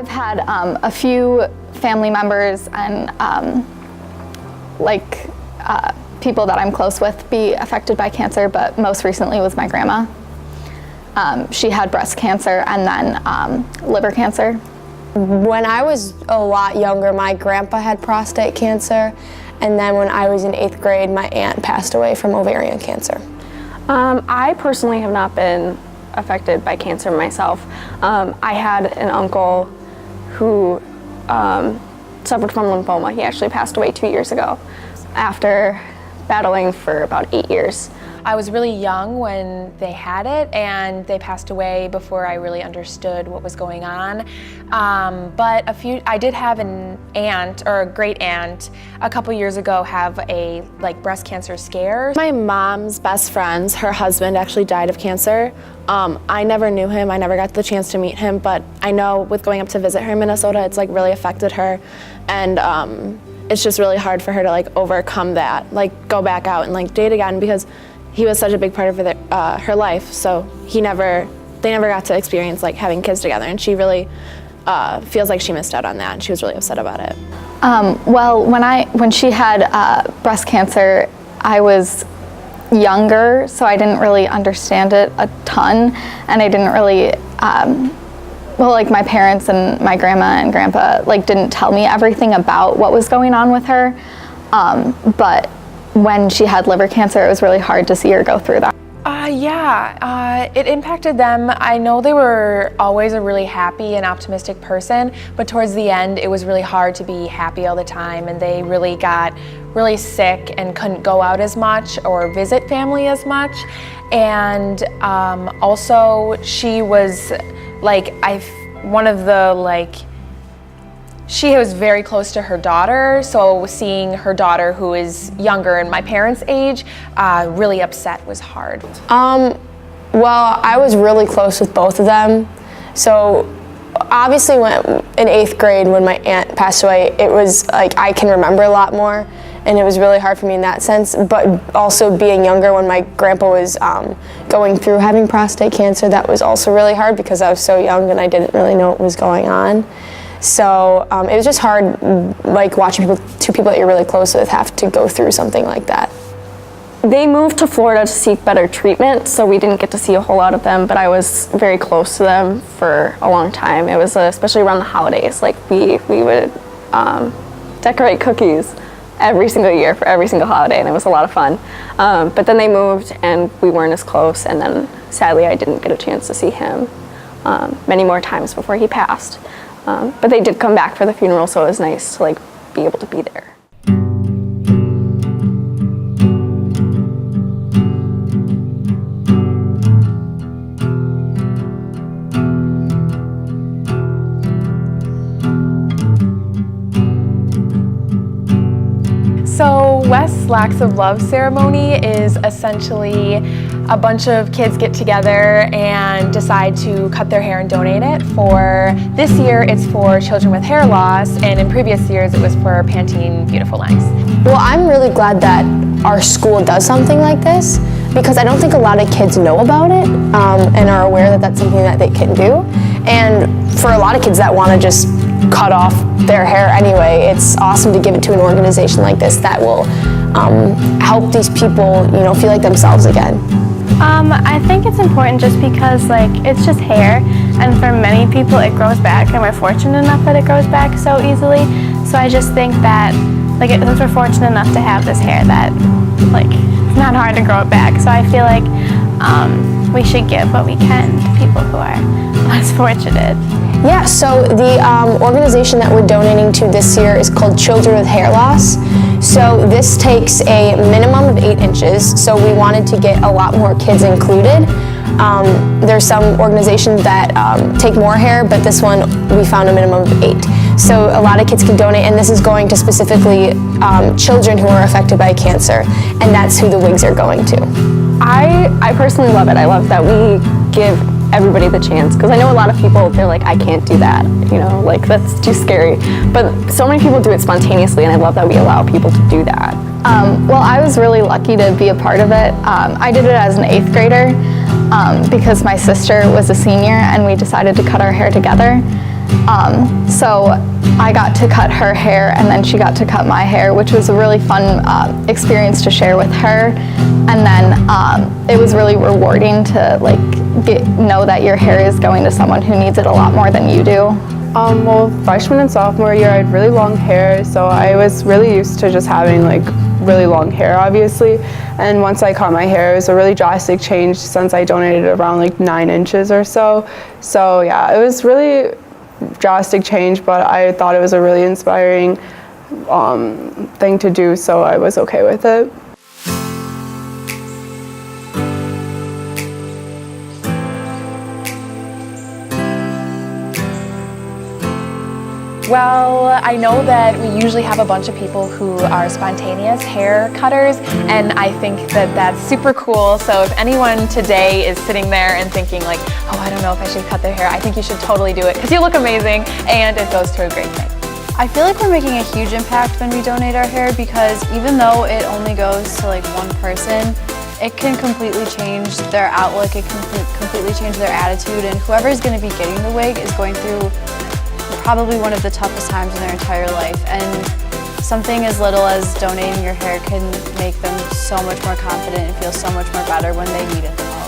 I've had a few family members and people that I'm close with be affected by cancer, but most recently was my grandma. She had breast cancer and then liver cancer. When I was a lot younger, my grandpa had prostate cancer, and then when I was in 8th grade, my aunt passed away from ovarian cancer. I personally have not been affected by cancer myself. I had an uncle who suffered from lymphoma. He actually passed away 2 years ago after battling for about 8 years. I was really young when they had it, and they passed away before I really understood what was going on. But I did have an aunt, or a great aunt, a couple years ago have a breast cancer scare. My mom's best friends, her husband actually died of cancer. I never knew him, I never got the chance to meet him, but I know with going up to visit her in Minnesota, it's really affected her, and it's just really hard for her to overcome that, go back out and date again, because he was such a big part of her life. So they never got to experience having kids together, and she really feels like she missed out on that, and she was really upset about it. Well, when she had breast cancer, I was younger, so I didn't really understand it a ton, and I didn't really, my parents and my grandma and grandpa didn't tell me everything about what was going on with her, but when she had liver cancer, it was really hard to see her go through that. It impacted them. I know they were always a really happy and optimistic person, but towards the end, it was really hard to be happy all the time, and they really got really sick and couldn't go out as much or visit family as much. And also, she was she was very close to her daughter, so seeing her daughter, who is younger and my parents' age, really upset was hard. Well, I was really close with both of them. So obviously in 8th grade when my aunt passed away, it was I can remember a lot more, and it was really hard for me in that sense. But also being younger when my grandpa was going through having prostate cancer, that was also really hard because I was so young and I didn't really know what was going on. So it was just hard, watching two people that you're really close with have to go through something like that. They moved to Florida to seek better treatment, so we didn't get to see a whole lot of them, but I was very close to them for a long time. It was especially around the holidays. We would decorate cookies every single year for every single holiday, and it was a lot of fun. But then they moved, and we weren't as close, and then sadly I didn't get a chance to see him many more times before he passed. But they did come back for the funeral, so it was nice to be able to be there. So West's Lacks of Love ceremony is essentially a bunch of kids get together and decide to cut their hair and donate it. For this year, it's for children with hair loss, and in previous years, it was for Pantene Beautiful Lengths. Well, I'm really glad that our school does something like this, because I don't think a lot of kids know about it and are aware that that's something that they can do. And for a lot of kids that want to just cut off their hair anyway, it's awesome to give it to an organization like this that will help these people, feel like themselves again. I think it's important just because it's just hair, and for many people it grows back, and we're fortunate enough that it grows back so easily. So I just think that since we're fortunate enough to have this hair, that it's not hard to grow it back. So I feel we should give what we can to people who are less fortunate. Yeah, so the organization that we're donating to this year is called Children with Hair Loss. So this takes a minimum of 8 inches, so we wanted to get a lot more kids included. There's some organizations that take more hair, but this one we found a minimum of 8. So a lot of kids can donate, and this is going to specifically children who are affected by cancer, and that's who the wigs are going to. I personally love it. I love that we give everybody the chance, because I know a lot of people, they're I can't do that, that's too scary. But so many people do it spontaneously, and I love that we allow people to do that. Well, I was really lucky to be a part of it. I did it as an 8th grader because my sister was a senior, and we decided to cut our hair together. So I got to cut her hair, and then she got to cut my hair, which was a really fun experience to share with her. And then it was really rewarding to know that your hair is going to someone who needs it a lot more than you do. Well, freshman and sophomore year, I had really long hair, so I was really used to just having really long hair, obviously. And once I cut my hair, it was a really drastic change since I donated around 9 inches or so. So yeah, it was really drastic change, but I thought it was a really inspiring thing to do, so I was okay with it. Well, I know that we usually have a bunch of people who are spontaneous hair cutters, and I think that that's super cool. So if anyone today is sitting there and thinking oh, I don't know if I should cut their hair, I think you should totally do it because you look amazing and it goes to a great thing. I feel like we're making a huge impact when we donate our hair, because even though it only goes to one person, it can completely change their outlook, it can completely change their attitude, and whoever is going to be getting the wig is going through probably one of the toughest times in their entire life, and something as little as donating your hair can make them so much more confident and feel so much more better when they need it the most.